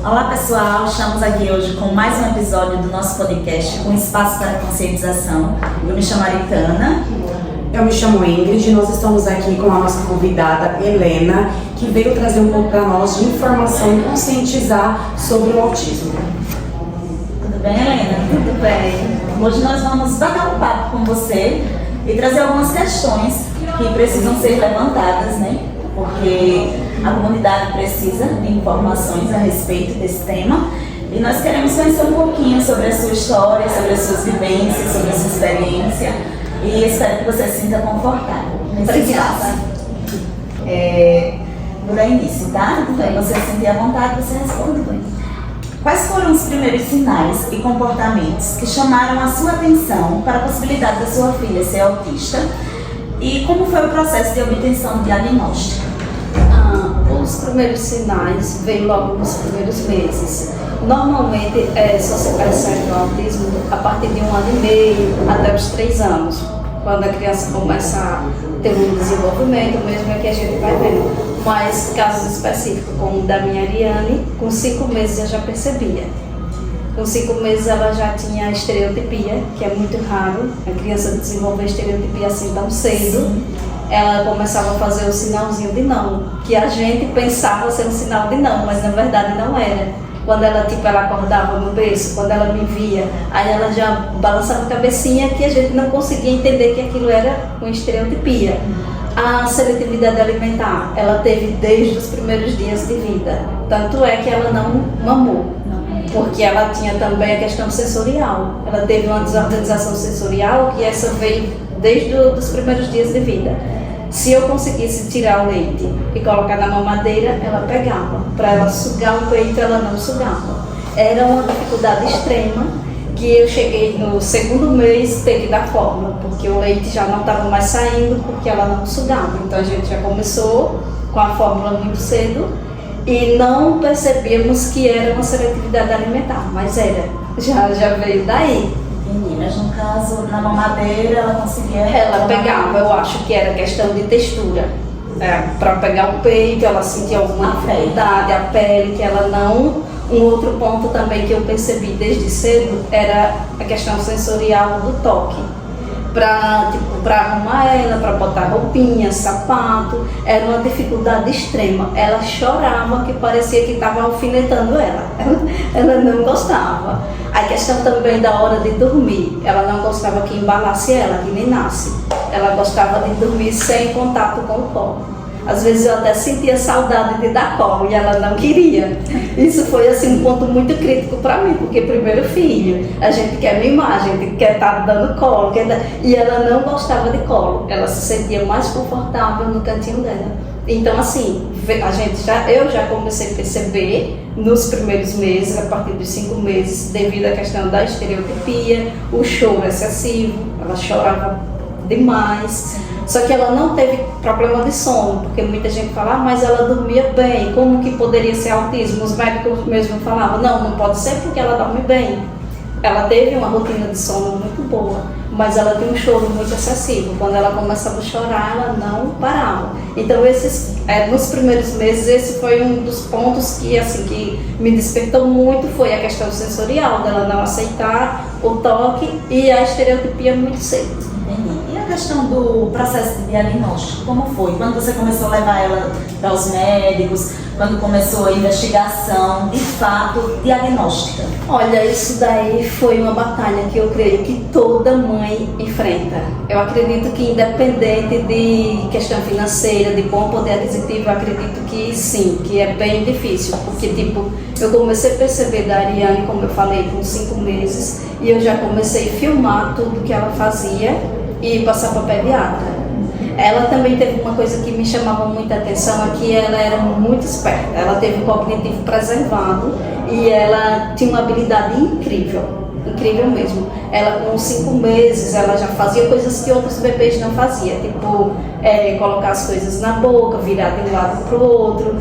Olá pessoal, estamos aqui hoje com mais um episódio do nosso podcast, Um Espaço para Conscientização. Eu me chamo Aritana. Eu me chamo Ingrid e nós estamos aqui com a nossa convidada Helena, que veio trazer um pouco para nós de informação e conscientizar sobre o autismo. Tudo bem, Helena? Tudo bem. Hoje nós vamos bater um papo com você e trazer algumas questões que precisam ser levantadas, né? Porque a comunidade precisa de informações a respeito desse tema e nós queremos conhecer um pouquinho sobre a sua história, sobre as suas vivências, sobre a sua experiência e espero que você se sinta confortável nesse espaço. Vou dar início, tá? Então você se sentir à vontade, você responde. Quais foram os primeiros sinais e comportamentos que chamaram a sua atenção para a possibilidade da sua filha ser autista? E como foi o processo de obtenção do diagnóstico? Os primeiros sinais vêm logo nos primeiros meses. Normalmente só se percebe o autismo a partir de 1 ano e meio até os 3 anos. Quando a criança começa a ter um desenvolvimento mesmo é que a gente vai vendo. Mas casos específicos, como o da minha Ariane, com 5 meses eu já percebia. Com 5 meses ela já tinha estereotipia, que é muito raro a criança desenvolver estereotipia assim tão cedo. Ela começava a fazer o sinalzinho de não, que a gente pensava ser um sinal de não, mas na verdade não era. Quando ela acordava no berço, quando ela me via, aí ela já balançava a cabecinha, que a gente não conseguia entender que aquilo era uma estereotipia. A seletividade alimentar, ela teve desde os primeiros dias de vida, tanto é que ela não mamou. Porque ela tinha também a questão sensorial. Ela teve uma desorganização sensorial que essa veio desde os primeiros dias de vida. Se eu conseguisse tirar o leite e colocar na mamadeira, ela pegava. Para ela sugar o peito, ela não sugava. Era uma dificuldade extrema que eu cheguei no 2º mês, ter que dar fórmula, porque o leite já não estava mais saindo, porque ela não sugava. Então a gente já começou com a fórmula muito cedo. E não percebíamos que era uma seletividade alimentar, mas era, já veio daí. Entendi, mas no caso, na mamadeira, ela conseguia... Ela pegava, eu acho que era questão de textura. Para pegar o peito, ela sentia alguma dificuldade, a pele, que ela não... Um outro ponto também que eu percebi desde cedo era a questão sensorial do toque. Para arrumar ela, para botar roupinha, sapato, era uma dificuldade extrema. Ela chorava, que parecia que estava alfinetando ela. Ela não gostava. A questão também da hora de dormir, ela não gostava que embalasse ela, que nem nasce. Ela gostava de dormir sem contato com o colo. Às vezes eu até sentia saudade de dar colo e ela não queria. Isso foi assim um ponto muito crítico para mim, porque primeiro filho, a gente quer mimar, a gente quer estar dando colo, e ela não gostava de colo. Ela se sentia mais confortável no cantinho dela. Então assim, eu já comecei a perceber nos primeiros meses, a partir dos 5 meses, devido à questão da estereotipia, o choro excessivo, ela chorava demais. Só que ela não teve problema de sono, porque muita gente fala, mas ela dormia bem, como que poderia ser autismo? Os médicos mesmo falavam, não pode ser porque ela dorme bem. Ela teve uma rotina de sono muito boa, mas ela tem um choro muito excessivo. Quando ela começava a chorar, ela não parava. Então, nos primeiros meses, esse foi um dos pontos que me despertou muito, foi a questão sensorial, dela não aceitar o toque e a estereotipia muito cedo. E a questão do processo de diagnóstico, como foi? Quando você começou a levar ela para os médicos, quando começou a investigação, de fato, diagnóstica? Olha, isso daí foi uma batalha que eu creio que toda mãe enfrenta. Eu acredito que independente de questão financeira, de bom poder aquisitivo, eu acredito que sim, que é bem difícil, porque eu comecei a perceber da Ariane, como eu falei, com 5 meses, e eu já comecei a filmar tudo que ela fazia e passar para pediatra. Ela também teve uma coisa que me chamava muita atenção, é que ela era muito esperta. Ela teve um cognitivo preservado e ela tinha uma habilidade incrível mesmo. Ela com 5 meses, ela já fazia coisas que outros bebês não faziam, tipo colocar as coisas na boca, virar de um lado para o outro,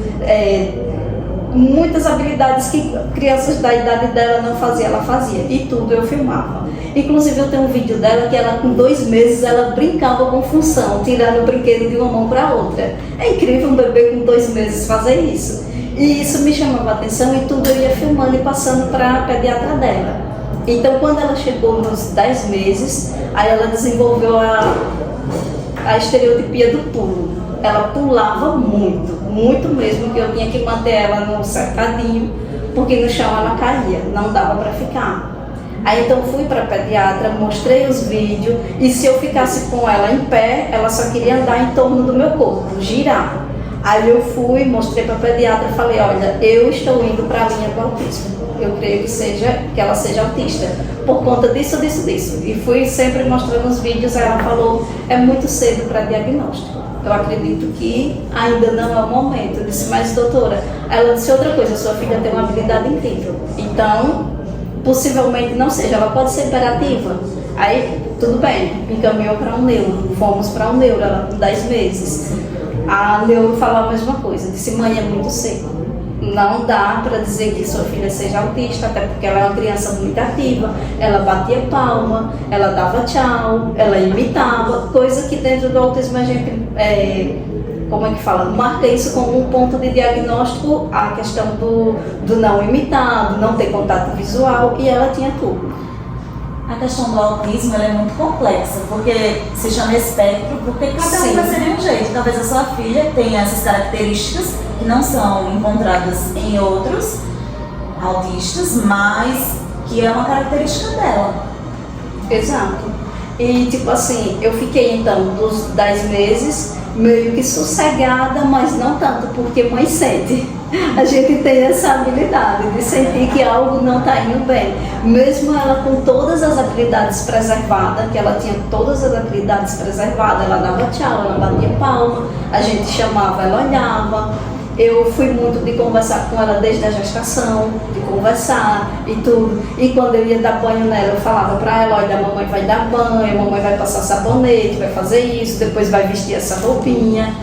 muitas habilidades que crianças da idade dela não faziam, ela fazia, e tudo eu filmava. Inclusive eu tenho um vídeo dela que ela com 2 meses ela brincava com função, tirando o brinquedo de uma mão para outra. É incrível um bebê com 2 meses fazer isso. E isso me chamava a atenção e tudo eu ia filmando e passando para a pediatra dela. Então, quando ela chegou nos 10 meses, aí ela desenvolveu a estereotipia do pulo. Ela pulava muito, muito mesmo, que eu tinha que manter ela no cercadinho, porque no chão ela caía, não dava para ficar. Aí então fui para a pediatra, mostrei os vídeos, e se eu ficasse com ela em pé, ela só queria andar em torno do meu corpo, girar. Aí eu fui, mostrei para a pediatra e falei, olha, eu estou indo para a linha do autismo. Eu creio que ela seja autista, por conta disso. E fui sempre mostrando os vídeos, aí ela falou, é muito cedo para diagnóstico. Eu acredito que ainda não é o momento. Eu disse, mas doutora, ela disse outra coisa, sua filha tem uma habilidade incrível. Então, possivelmente não seja, ela pode ser hiperativa. Aí, tudo bem, me encaminhou para um neuro, fomos para um neuro, ela com 10 meses. A neuro falou a mesma coisa, disse, mãe, é muito cedo. Não dá para dizer que sua filha seja autista, até porque ela é uma criança muito ativa, ela batia palma, ela dava tchau, ela imitava, coisa que dentro do autismo a gente, como é que fala, marca isso como um ponto de diagnóstico, a questão do não imitar, do não ter contato visual, e ela tinha tudo. A questão do autismo ela é muito complexa, porque se chama espectro, porque cada um vai ser de um jeito. Talvez a sua filha tenha essas características que não são encontradas em outros autistas, mas que é uma característica dela. Exato. E tipo assim, eu fiquei então dos 10 meses meio que sossegada, mas não tanto, porque mãe sente. A gente tem essa habilidade de sentir que algo não está indo bem. Mesmo ela com todas as habilidades preservadas, que ela tinha todas as habilidades preservadas, ela dava tchau, ela batia palma, a gente chamava, ela olhava. Eu fui muito de conversar com ela desde a gestação, de conversar e tudo. E quando eu ia dar banho nela, eu falava para ela, olha, a mamãe vai dar banho, a mamãe vai passar sabonete, vai fazer isso, depois vai vestir essa roupinha,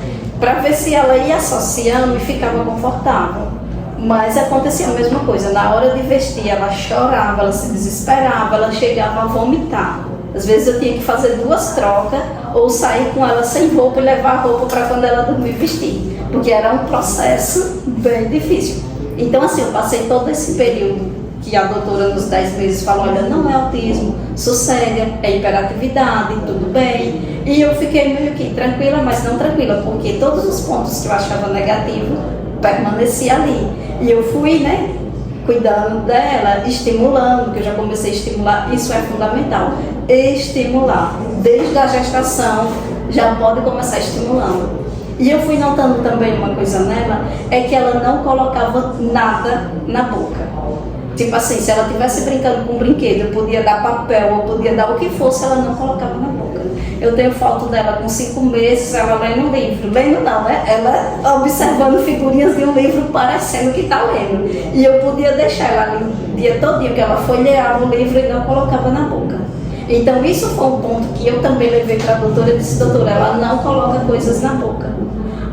para ver se ela ia associando e ficava confortável. Mas acontecia a mesma coisa, na hora de vestir ela chorava, ela se desesperava, ela chegava a vomitar. Às vezes eu tinha que fazer 2 trocas ou sair com ela sem roupa e levar a roupa para quando ela dormir vestir, porque era um processo bem difícil. Então assim, eu passei todo esse período que a doutora nos 10 meses falou, olha, não é autismo, sossega, é hiperatividade, tudo bem. E eu fiquei meio que tranquila, mas não tranquila, porque todos os pontos que eu achava negativo permaneciam ali. E eu fui, né, cuidando dela, estimulando, que eu já comecei a estimular, isso é fundamental, estimular. Desde a gestação já pode começar estimulando. E eu fui notando também uma coisa nela, é que ela não colocava nada na boca. Tipo assim, se ela estivesse brincando com um brinquedo, eu podia dar papel, eu podia dar o que fosse, ela não colocava na boca. Eu tenho foto dela com 5 meses, ela lendo um livro. Lendo não, né? Ela observando figurinhas de um livro, parecendo que está lendo. E eu podia deixar ela ali o dia todinho, que ela folheava o livro e não colocava na boca. Então isso foi um ponto que eu também levei para a doutora e disse, doutora, ela não coloca coisas na boca.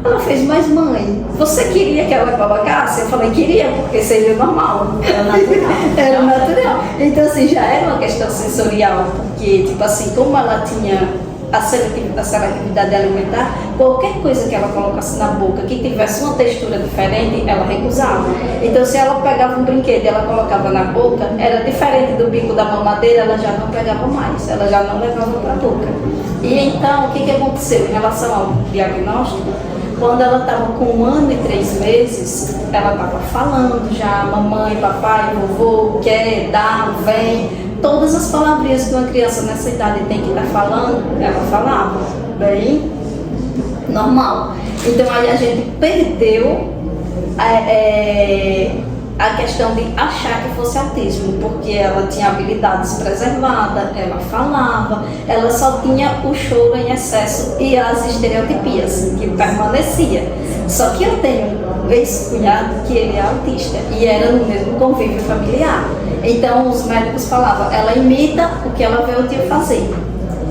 Ela fez, mas mãe, você queria que ela colocasse? Eu falei, queria, porque seria normal. Era natural. Era natural. Então assim, já era uma questão sensorial, porque tipo assim, como ela tinha a seletividade alimentar, qualquer coisa que ela colocasse na boca que tivesse uma textura diferente, ela recusava. Então se ela pegava um brinquedo e ela colocava na boca, era diferente do bico da mamadeira, ela já não pegava mais, ela já não levava para a boca. E então, o que aconteceu em relação ao diagnóstico? Quando ela estava com 1 ano e 3 meses, ela estava falando já, mamãe, papai, vovô, quer, dá, vem. Todas as palavrinhas que uma criança nessa idade tem que estar falando, ela falava. Bem normal. Então aí a gente perdeu a questão de achar que fosse autismo, porque ela tinha habilidades preservadas, ela falava, ela só tinha o choro em excesso e as estereotipias, que permanecia. Só que eu tenho um ex-cunhado que ele é autista e era no mesmo convívio familiar. Então os médicos falavam, ela imita o que ela vê o tio fazer.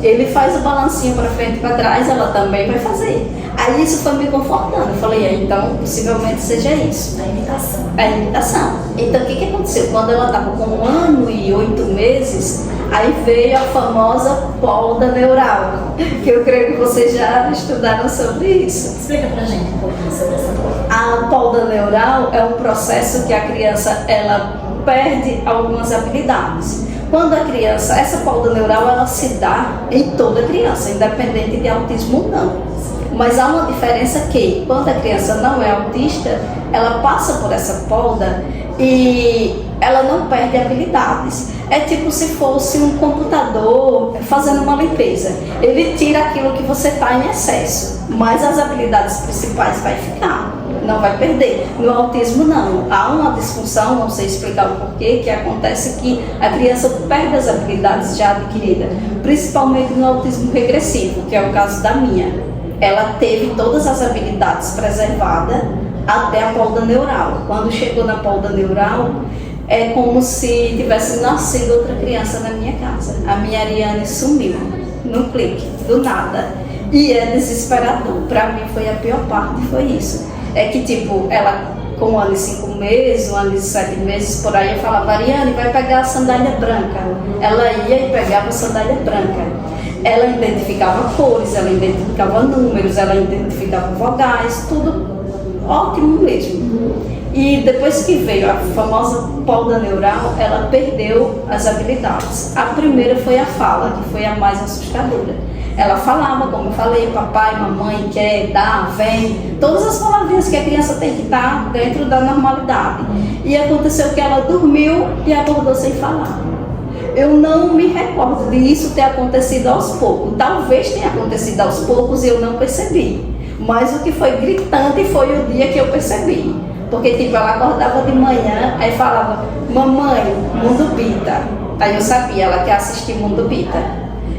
Ele faz o balancinho para frente e para trás, ela também vai fazer. Aí isso foi me confortando. Eu falei, então possivelmente seja isso. A imitação. A imitação. Então o que aconteceu? Quando ela estava com 1 ano e 8 meses, aí veio a famosa polda neural, que eu creio que vocês já estudaram sobre isso. Explica pra gente um pouquinho sobre essa polda. A polda neural é um processo que a criança ela perde algumas habilidades. Quando a criança, essa polda neural ela se dá em toda criança, independente de autismo ou não. Mas há uma diferença que, quando a criança não é autista, ela passa por essa polda e ela não perde habilidades. É tipo se fosse um computador fazendo uma limpeza. Ele tira aquilo que você está em excesso, mas as habilidades principais vai ficar, não vai perder. No autismo não, há uma disfunção, não sei explicar o porquê, que acontece que a criança perde as habilidades já adquiridas, principalmente no autismo regressivo, que é o caso da minha. Ela teve todas as habilidades preservadas até a polda neural. Quando chegou na polda neural, é como se tivesse nascido outra criança na minha casa. A minha Ariane sumiu, num clique, do nada. E é desesperador. Para mim foi a pior parte, foi isso. É que tipo, ela com 1 ano e 5 meses, 1 ano e 7 meses, por aí eu falava, Ariane, vai pegar a sandália branca. Ela ia e pegava a sandália branca. Ela identificava cores, ela identificava números, ela identificava vogais, tudo ótimo mesmo. E depois que veio a famosa polda neural, ela perdeu as habilidades. A primeira foi a fala, que foi a mais assustadora. Ela falava, como eu falei, papai, mamãe, quer, dá, vem, todas as palavrinhas que a criança tem que estar dentro da normalidade. E aconteceu que ela dormiu e acordou sem falar. Eu não me recordo disso ter acontecido aos poucos. Talvez tenha acontecido aos poucos e eu não percebi. Mas o que foi gritante foi o dia que eu percebi. Porque tipo, ela acordava de manhã, aí falava, mamãe, Mundo Bita. Aí eu sabia, ela quer assistir Mundo Bita.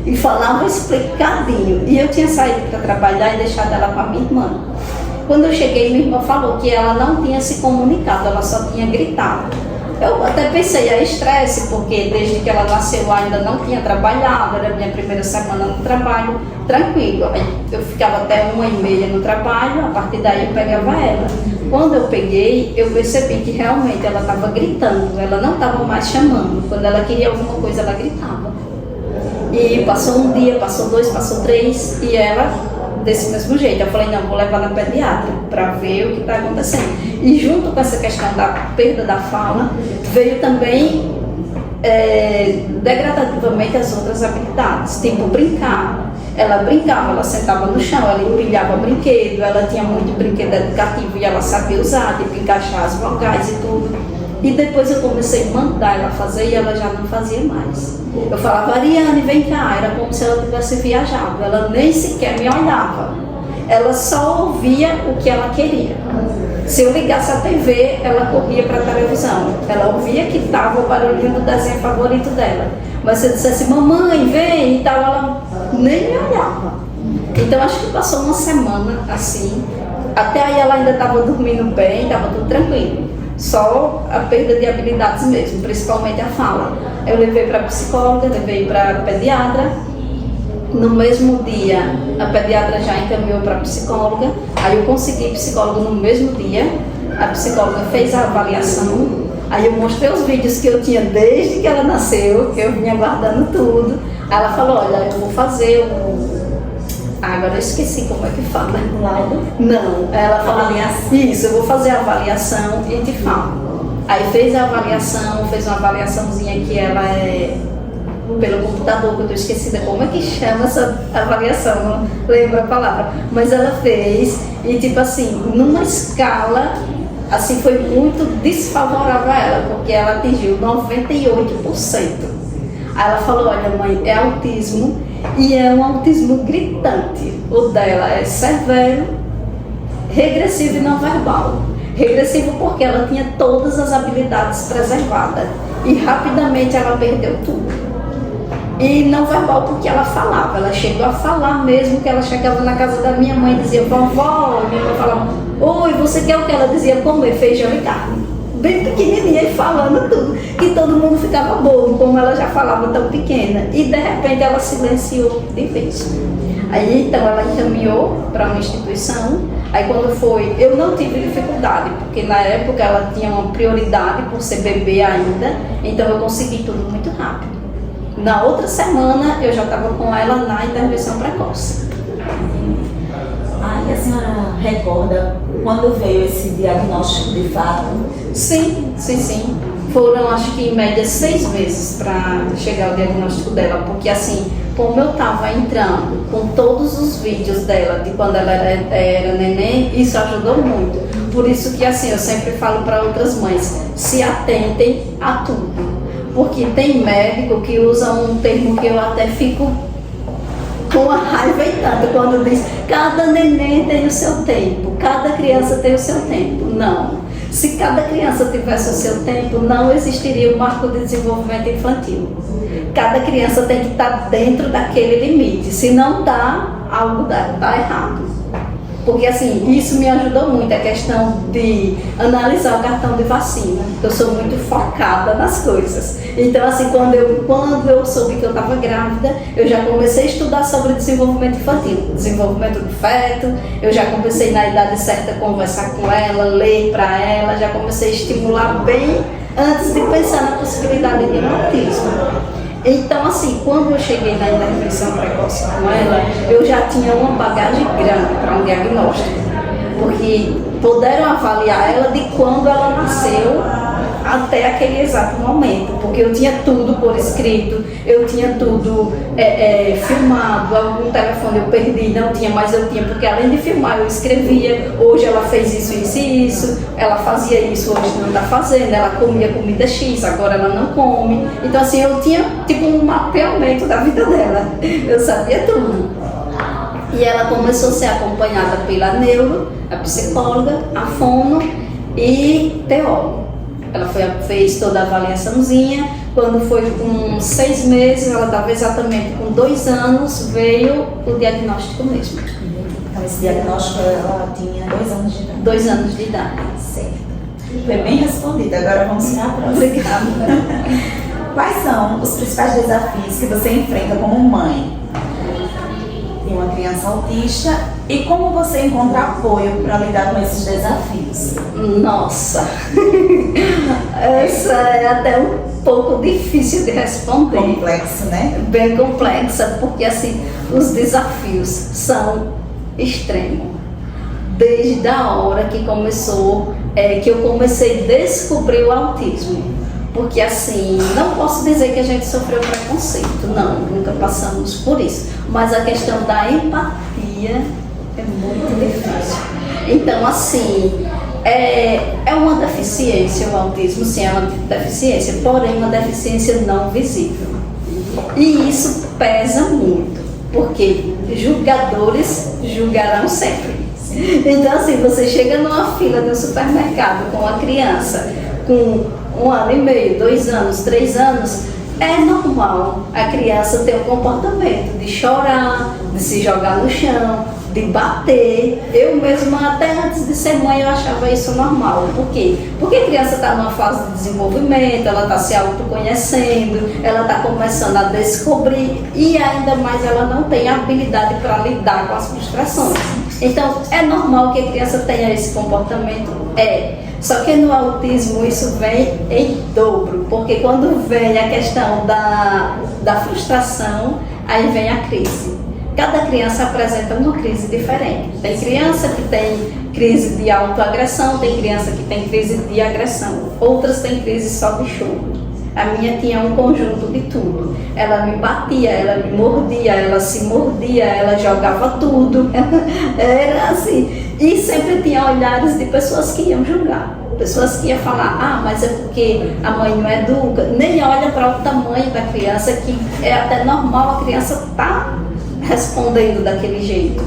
E falava explicadinho. E eu tinha saído para trabalhar e deixado ela com a minha irmã. Quando eu cheguei, minha irmã falou que ela não tinha se comunicado, ela só tinha gritado. Eu até pensei, é estresse, porque desde que ela nasceu ainda não tinha trabalhado, era a minha primeira semana no trabalho, tranquilo. Aí eu ficava até 1h30 no trabalho, a partir daí eu pegava ela. Quando eu peguei, eu percebi que realmente ela estava gritando, ela não estava mais chamando. Quando ela queria alguma coisa, ela gritava. E passou 1 dia, passou 2, passou 3, e ela desse mesmo jeito. Eu falei, não, vou levar na pediatra para ver o que está acontecendo. E junto com essa questão da perda da fala, veio também degradativamente as outras habilidades, tipo brincar. Ela brincava, ela sentava no chão, ela empilhava brinquedo, ela tinha muito brinquedo educativo e ela sabia usar, tipo encaixar as vogais e tudo. E depois eu comecei a mandar ela fazer e ela já não fazia mais. Eu falava, Ariane, vem cá. Era como se ela tivesse viajado. Ela nem sequer me olhava. Ela só ouvia o que ela queria. Se eu ligasse a TV, ela corria para a televisão. Ela ouvia que estava o barulhinho do desenho favorito dela. Mas se eu dissesse, mamãe, vem e tal, ela nem me olhava. Então acho que passou uma semana assim. Até aí ela ainda estava dormindo bem, estava tudo tranquilo. Só a perda de habilidades mesmo, principalmente a fala. Eu levei para a psicóloga, levei para a pediatra. No mesmo dia, a pediatra já encaminhou para a psicóloga. Aí eu consegui psicóloga no mesmo dia. A psicóloga fez a avaliação. Aí eu mostrei os vídeos que eu tinha desde que ela nasceu, que eu vinha guardando tudo. Aí ela falou, olha, eu vou fazer agora eu esqueci como é que fala. Laudo? Não, ela falou, isso, eu vou fazer a avaliação e te falo. Aí fez a avaliação, fez uma avaliaçãozinha que ela é pelo computador, que eu tô esquecida como é que chama essa avaliação, não lembro a palavra. Mas ela fez e tipo assim, numa escala, assim, foi muito desfavorável a ela, porque ela atingiu 98%. Aí ela falou, olha mãe, é autismo e é um autismo gritante. O dela é severo, regressivo e não verbal. Regressivo porque ela tinha todas as habilidades preservadas e rapidamente ela perdeu tudo. E não verbal porque ela falava, ela chegou a falar mesmo, que ela chegava na casa da minha mãe e dizia, vovó, e minha mãe falava, oi, você quer o que? Ela dizia, comer feijão e carne. Bem pequenininha e falando tudo, e todo mundo ficava bobo, como ela já falava tão pequena, e de repente ela silenciou de vez. Aí então ela encaminhou para uma instituição. Aí quando foi, eu não tive dificuldade, porque na época ela tinha uma prioridade por ser bebê ainda, então eu consegui tudo muito rápido. Na outra semana eu já estava com ela na intervenção precoce. E a senhora recorda quando veio esse diagnóstico de fato? Sim. Foram, acho que em média 6 meses para chegar o diagnóstico dela, porque assim, como eu estava entrando com todos os vídeos dela de quando ela era neném, isso ajudou muito. Por isso que assim, eu sempre falo para outras mães, se atentem a tudo. Porque tem médico que usa um termo que eu até fico com a raiva e tanto, quando diz, cada neném tem o seu tempo, cada criança tem o seu tempo. Não. Se cada criança tivesse o seu tempo, não existiria o marco de desenvolvimento infantil. Cada criança tem que estar dentro daquele limite. Se não está, algo está errado. Porque assim, isso me ajudou muito, a questão de analisar o cartão de vacina. Eu sou muito focada nas coisas. Então assim, quando eu soube que eu estava grávida, eu já comecei a estudar sobre desenvolvimento infantil, desenvolvimento do feto. Eu já comecei na idade certa a conversar com ela, ler para ela, já comecei a estimular bem antes de pensar na possibilidade de um autismo. Então, assim, quando eu cheguei na intervenção precoce com ela, eu já tinha uma bagagem grande para um diagnóstico, porque puderam avaliar ela de quando ela nasceu até aquele exato momento, porque eu tinha tudo por escrito, eu tinha tudo filmado, algum telefone eu perdi, não tinha, mas eu tinha, porque além de filmar eu escrevia, hoje ela fez isso e isso, ela fazia isso, hoje não está fazendo, ela comia comida X, agora ela não come. Então assim, eu tinha tipo um mapeamento da vida dela, eu sabia tudo. E ela começou a ser acompanhada pela neuro, a psicóloga, a fono e teólogo. Ela fez toda a avaliaçãozinha. Quando foi com 6 meses, ela estava exatamente com 2 anos, veio o diagnóstico mesmo. Então esse diagnóstico ela tinha 2 anos de idade. 2 anos de idade. Certo. Foi bem respondido, agora vamos para a próxima. Obrigada. Quais são os principais desafios que você enfrenta como mãe de uma criança autista e como você encontra apoio para lidar com esses desafios? Nossa, essa é até um pouco difícil de responder. Complexo, né? Bem complexa, porque assim, os desafios são extremos. Desde a hora que começou, que eu comecei a descobrir o autismo. Porque assim, não posso dizer que a gente sofreu preconceito, não, nunca passamos por isso. Mas a questão da empatia é muito difícil. Então assim, é uma deficiência, o autismo sim é uma deficiência, porém uma deficiência não visível. E isso pesa muito, porque julgadores julgarão sempre. Então assim, você chega numa fila de um supermercado com uma criança com 1 ano e meio, 2 anos, 3 anos, é normal a criança ter um comportamento de chorar, de se jogar no chão, de bater. Eu mesma, até antes de ser mãe, eu achava isso normal. Por quê? Porque a criança está numa fase de desenvolvimento, ela está se autoconhecendo, ela está começando a descobrir e ainda mais ela não tem habilidade para lidar com as frustrações. Então, é normal que a criança tenha esse comportamento? Só que no autismo isso vem em dobro, porque quando vem a questão da frustração, aí vem a crise. Cada criança apresenta uma crise diferente. Tem criança que tem crise de autoagressão, tem criança que tem crise de agressão, outras têm crise só de choro. A minha tinha um conjunto de tudo. Ela me batia, ela me mordia, ela se mordia, ela jogava tudo. Era assim. E sempre tinha olhares de pessoas que iam julgar. Pessoas que iam falar, mas é porque a mãe não educa. Nem olha para o tamanho da criança, que é até normal a criança estar respondendo daquele jeito.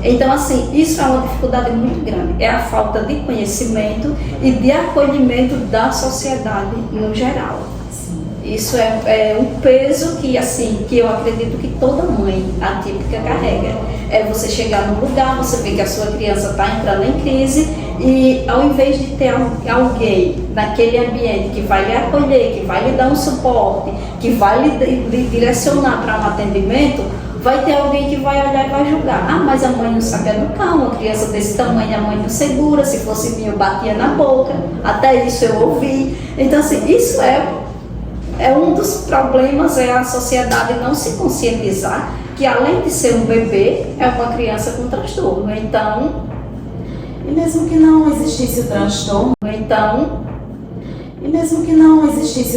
Então, assim, isso é uma dificuldade muito grande. É a falta de conhecimento e de acolhimento da sociedade no geral. Isso é um peso que, assim, que eu acredito que toda mãe atípica carrega. É você chegar num lugar, você vê que a sua criança está entrando em crise e ao invés de ter alguém naquele ambiente que vai lhe acolher, que vai lhe dar um suporte, que vai lhe direcionar para um atendimento, vai ter alguém que vai olhar e vai julgar. Ah, mas a mãe não sabe educar, uma criança desse tamanho a mãe não segura, se fosse minha eu batia na boca, até isso eu ouvi. Então assim, isso é um dos problemas, é a sociedade não se conscientizar que além de ser um bebê, é uma criança com transtorno. Então, e mesmo que não existisse o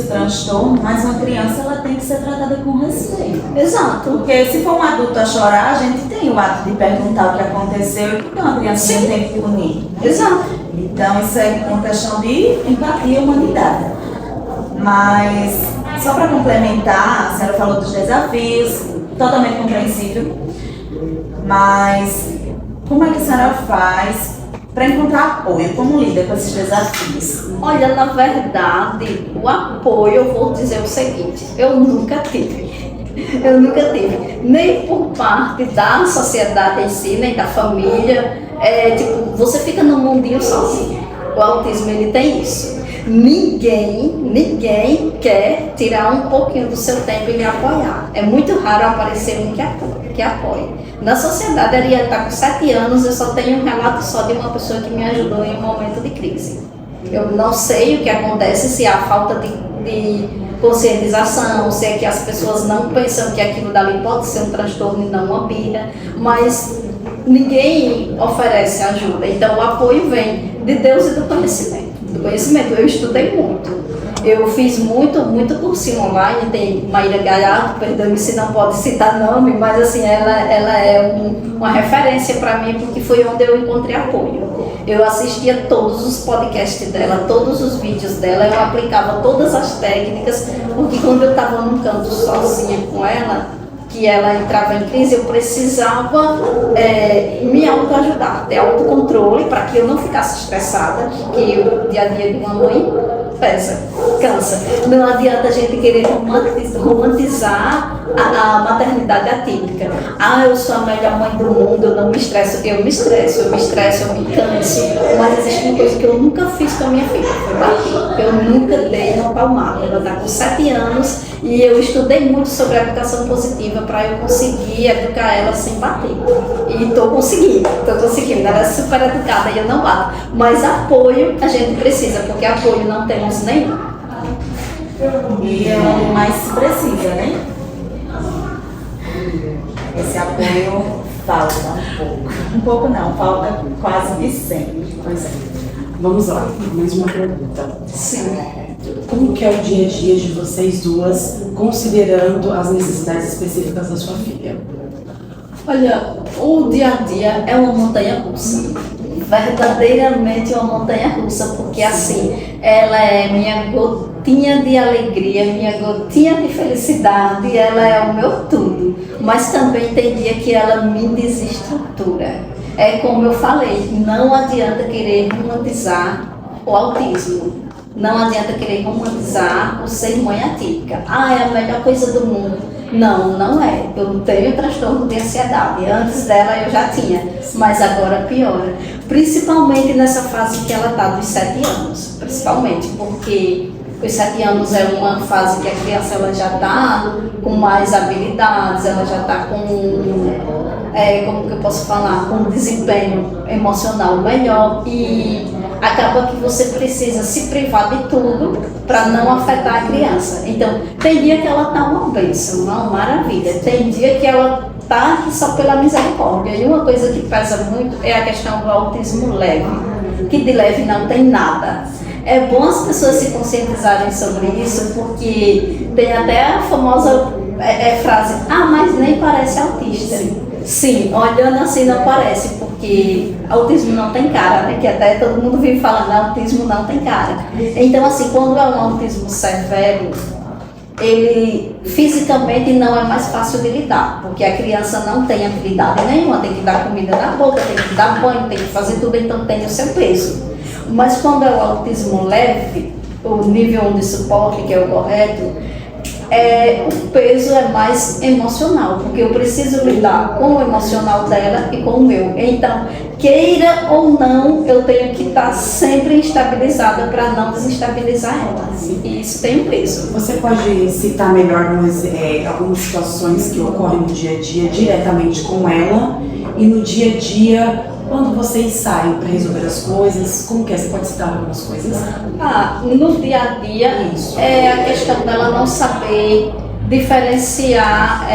transtorno, mas uma criança ela tem que ser tratada com respeito. Exato. Porque se for um adulto a chorar, a gente tem o ato de perguntar o que aconteceu e por que uma criança não tem que punir. Exato. Então isso é uma questão de empatia e humanidade. Mas, só para complementar, a senhora falou dos desafios, totalmente compreensível, mas como é que a senhora faz para encontrar apoio? Como lida com esses desafios? Olha, na verdade, o apoio, eu vou dizer o seguinte, eu nunca tive, nem por parte da sociedade em si, nem da família, tipo, você fica num mundinho sozinho, o autismo ele tem isso. Ninguém quer tirar um pouquinho do seu tempo e me apoiar. É muito raro aparecer um que apoie. Na sociedade, a Ariane está com 7 anos, eu só tenho um relato só de uma pessoa que me ajudou em um momento de crise. Eu não sei o que acontece, se há falta de conscientização, se é que as pessoas não pensam que aquilo dali pode ser um transtorno e não uma birra, mas ninguém oferece ajuda. Então o apoio vem de Deus e do conhecimento. Eu estudei muito. Eu fiz muito cursinho online. Tem Maíra Gaiato, perdoe-me se não pode citar nome, mas assim, ela é uma referência para mim, porque foi onde eu encontrei apoio. Eu assistia todos os podcasts dela, todos os vídeos dela, eu aplicava todas as técnicas, porque quando eu estava num canto sozinha com ela, que ela entrava em crise, eu precisava me autoajudar, ter autocontrole para que eu não ficasse estressada, que o dia a dia de uma mãe cansa. Não adianta a gente querer romantizar a maternidade atípica. Ah, eu sou a melhor mãe do mundo, eu não me estresso. Eu me estresso, eu me canso. Mas existe uma coisa que eu nunca fiz com a minha filha, foi bater. Eu nunca dei uma palmada. Ela está com 7 anos e eu estudei muito sobre a educação positiva para eu conseguir educar ela sem bater. E estou conseguindo. Ela é super educada e eu não bato. Mas apoio a gente precisa, porque apoio não temos nenhum. E é onde mais se precisa, né? Esse apoio falta um pouco. Um pouco não, falta quase que sempre. Pois é. Vamos lá, mais uma pergunta. Sim. Como que é o dia a dia de vocês duas, considerando as necessidades específicas da sua filha? Olha, o dia a dia é uma montanha russa. Verdadeiramente uma montanha russa, porque assim, ela é minha gotinha de alegria, minha gotinha de felicidade, ela é o meu tudo. Mas também tem dia que ela me desestrutura. É como eu falei, não adianta querer romantizar o autismo. Não adianta querer romantizar o ser mãe atípica. Ah, é a melhor coisa do mundo. Não é. Eu tenho transtorno de ansiedade. Antes dela eu já tinha, mas agora piora. Principalmente nessa fase que ela está dos 7 anos. Principalmente porque os 7 anos é uma fase que a criança ela já está com mais habilidades, ela já está com, como que eu posso falar, com um desempenho emocional melhor e acaba que você precisa se privar de tudo para não afetar a criança. Então, tem dia que ela está uma bênção, uma maravilha. Tem dia que ela está aqui só pela misericórdia. E uma coisa que pesa muito é a questão do autismo leve, que de leve não tem nada. É bom as pessoas se conscientizarem sobre isso, porque tem até a famosa frase, mas nem parece autista. Sim, olhando assim não parece, porque autismo não tem cara, né? Que até todo mundo vive falando, autismo não tem cara. Então assim, quando é um autismo severo, ele fisicamente não é mais fácil de lidar, porque a criança não tem habilidade nenhuma, tem que dar comida na boca, tem que dar banho, tem que fazer tudo, então tem o seu peso. Mas quando é o autismo leve, o nível 1 de suporte, que é o correto, o peso é mais emocional, porque eu preciso lidar com o emocional dela e com o meu. Então, queira ou não, eu tenho que estar sempre estabilizada para não desestabilizar ela. E isso tem um peso. Você pode citar melhor algumas situações que ocorrem no dia a dia diretamente com ela e no dia a dia, quando vocês saem para resolver as coisas, como que é? Você pode citar algumas coisas? No dia a dia, é a questão dela não saber diferenciar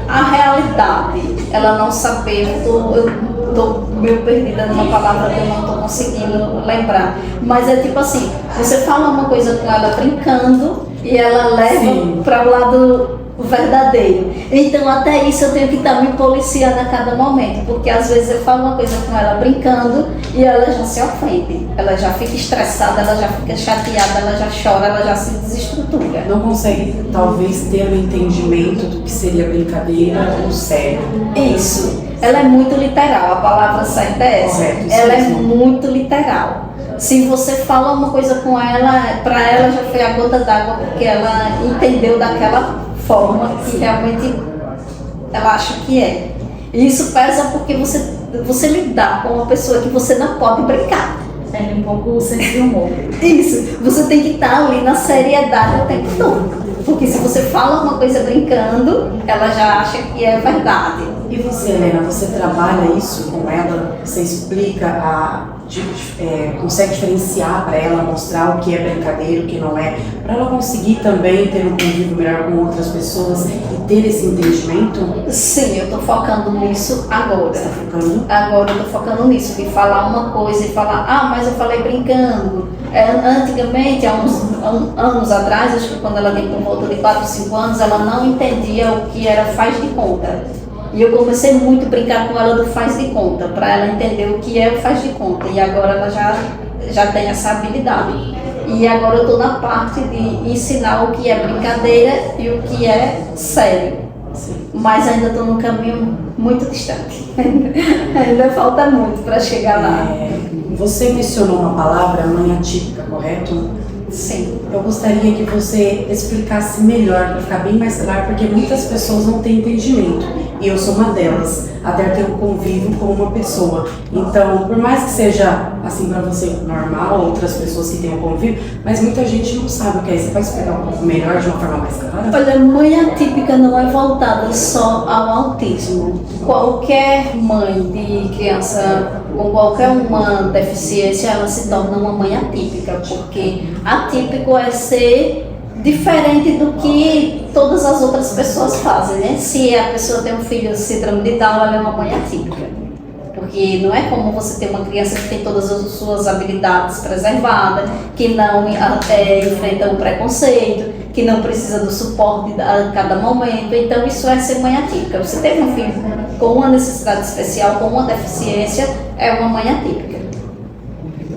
a realidade. Ela não saber, eu tô meio perdida numa palavra que eu não tô conseguindo lembrar. Mas é tipo assim, você fala uma coisa com ela brincando e ela leva para o lado verdadeiro. Então até isso eu tenho que estar me policiando a cada momento, porque às vezes eu falo uma coisa com ela brincando e ela já se ofende, ela já fica estressada, ela já fica chateada, ela já chora, ela já se desestrutura. Não consegue talvez ter um entendimento do que seria brincadeira ou sério. Isso, ela é muito literal, a palavra certa é essa. Correto, ela é mesmo. muito literal. Se você fala uma coisa com ela, para ela já foi a gota d'água, porque ela entendeu daquela forma que realmente ela acha que é. E isso pesa porque você lidar com uma pessoa que você não pode brincar. Perde um pouco o senso de humor. Isso, você tem que estar ali na seriedade o tempo todo. Porque se você fala uma coisa brincando, ela já acha que é verdade. E você, Helena, você trabalha isso com ela? Você explica, consegue diferenciar para ela, mostrar o que é brincadeira, o que não é, para ela conseguir também ter um convívio melhor com outras pessoas e ter esse entendimento? Sim, eu estou focando nisso agora. Você está focando? Agora eu estou focando nisso, de falar uma coisa e falar, mas eu falei brincando. Antigamente, há uns anos atrás, acho que quando ela tinha por volta de 4, 5 anos, ela não entendia o que era faz de conta. E eu comecei muito a brincar com ela do faz de conta, para ela entender o que é o faz de conta. E agora ela já tem essa habilidade. E agora eu estou na parte de ensinar o que é brincadeira e o que é sério. Sim. Mas ainda estou num caminho muito distante. Ainda falta muito para chegar lá. Você mencionou uma palavra, mãe atípica, correto? Sim. Eu gostaria que você explicasse melhor, para ficar bem mais claro, porque muitas pessoas não têm entendimento. E eu sou uma delas, até ter um convívio com uma pessoa. Então, por mais que seja assim para você normal, outras pessoas que têm um convívio, mas muita gente não sabe o que é. Você pode explicar um pouco melhor, de uma forma mais clara? Olha, mãe atípica não é voltada só ao autismo. Qualquer mãe de criança com qualquer uma deficiência, ela se torna uma mãe atípica, porque atípico é ser diferente do que todas as outras pessoas fazem, né? Se a pessoa tem um filho com síndrome de Down, ela é uma mãe atípica. Porque não é como você ter uma criança que tem todas as suas habilidades preservadas, que não enfrenta o preconceito, que não precisa do suporte a cada momento. Então isso é ser mãe atípica. Você teve um filho com uma necessidade especial, com uma deficiência, é uma mãe atípica.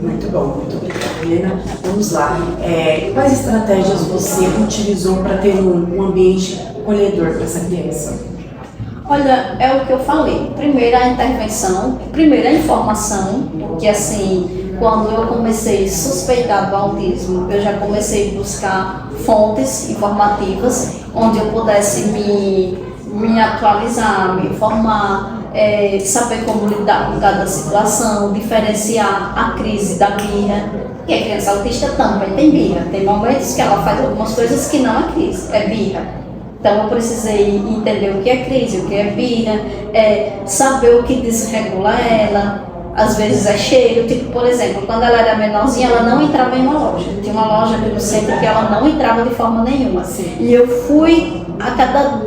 Muito bom, muito obrigada, Helena. Vamos lá. Quais estratégias você utilizou para ter um ambiente acolhedor para essa criança? Olha, é o que eu falei. Primeiro a intervenção, primeiro a informação, porque assim, quando eu comecei a suspeitar do autismo, eu já comecei a buscar fontes informativas onde eu pudesse me atualizar, me informar, saber como lidar com cada situação, diferenciar a crise da birra. E a criança autista também tem birra. Tem momentos que ela faz algumas coisas que não é crise, é birra. Então eu precisei entender o que é crise, o que é birra, saber o que desregula ela. Às vezes é cheiro, tipo, por exemplo, quando ela era menorzinha, ela não entrava em uma loja. Tinha uma loja aqui no centro que ela não entrava de forma nenhuma. Sim. E eu fui, a cada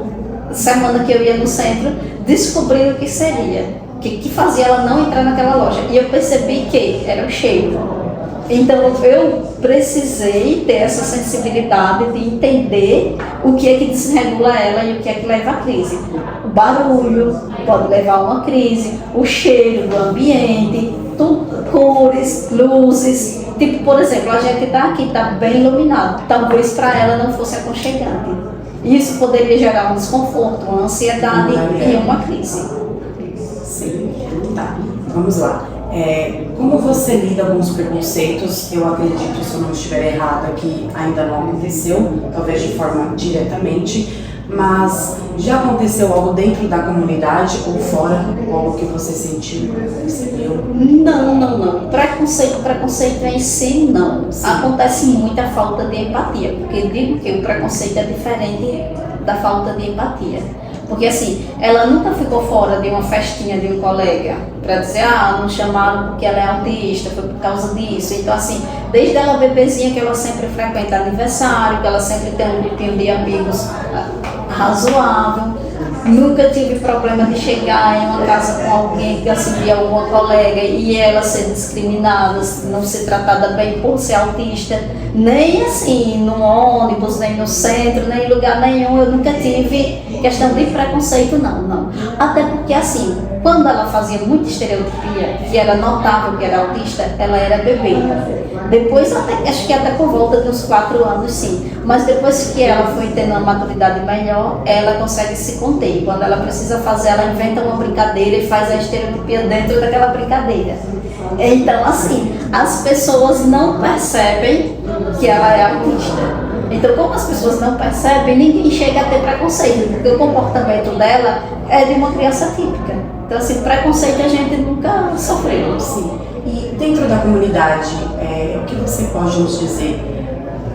semana que eu ia no centro, descobrindo o que seria, que fazia ela não entrar naquela loja. E eu percebi que era o cheiro. Então eu precisei ter essa sensibilidade de entender o que é que desregula ela e o que é que leva à crise. O barulho pode levar a uma crise, o cheiro do ambiente, tudo, cores, luzes. Tipo, por exemplo, a gente está aqui, está bem iluminado. Talvez para ela não fosse aconchegante. Isso poderia gerar um desconforto, uma ansiedade e uma crise. Sim, tá. Vamos lá. Como você lida com os preconceitos? Eu acredito, se eu não estiver errada, que ainda não aconteceu, talvez de forma diretamente, mas já aconteceu algo dentro da comunidade ou fora, ou algo que você sentiu, percebeu? Não. Preconceito em si, não. Sim. Acontece muita falta de empatia, porque eu digo que o preconceito é diferente da falta de empatia. Porque assim, ela nunca ficou fora de uma festinha de um colega para dizer, não chamaram porque ela é autista, foi por causa disso. Então assim, desde ela bebezinha que ela sempre frequenta aniversário, que ela sempre tem um grupinho de amigos razoável. Nunca tive problema de chegar em uma casa com alguém que assumir alguma colega e ela ser discriminada, não ser tratada bem por ser autista, nem assim no ônibus, nem no centro, nem em lugar nenhum. Eu nunca tive questão de preconceito, não. Até porque assim, quando ela fazia muita estereotipia e era notável que era autista, ela era bebê. Depois, acho que até por volta de uns 4 anos, sim. Mas depois que ela foi tendo uma maturidade melhor, ela consegue se conter. Quando ela precisa fazer, ela inventa uma brincadeira e faz a estereotipia dentro daquela brincadeira. Então, assim, as pessoas não percebem que ela é autista. Então, como as pessoas não percebem, ninguém chega a ter preconceito, porque o comportamento dela é de uma criança típica. Então, assim, preconceito a gente nunca sofreu. Sim. E dentro da comunidade, o que você pode nos dizer?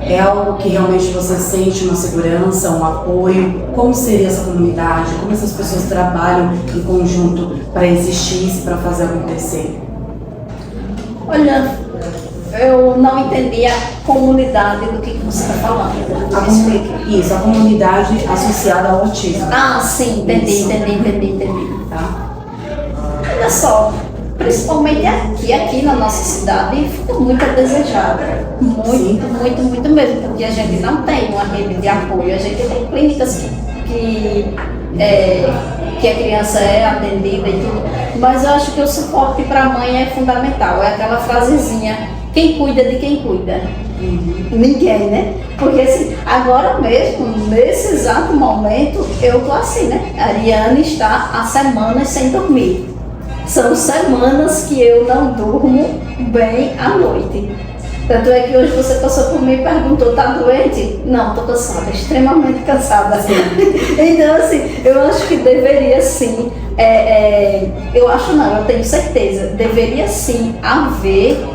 É algo que realmente você sente uma segurança, um apoio? Como seria essa comunidade? Como essas pessoas trabalham em conjunto para existir e para fazer acontecer? Olha, eu não entendi a comunidade do que você está falando. Isso, a comunidade associada ao autismo. Sim, entendi. Tá? Olha só, principalmente aqui na nossa cidade, fica muito a desejar. Muito mesmo, porque a gente não tem uma rede de apoio. A gente tem clínicas que a criança é atendida e tudo, mas eu acho que o suporte para a mãe é fundamental. É aquela frasezinha, quem cuida de quem cuida? Ninguém, né? Porque assim, agora mesmo, nesse exato momento, eu tô assim, né? A Ariane está há semanas sem dormir. São semanas que eu não durmo bem à noite. Tanto é que hoje você passou por mim e perguntou, tá doente? Não, tô cansada, extremamente cansada. Então assim, eu acho que deveria sim, eu acho não, eu tenho certeza, deveria sim haver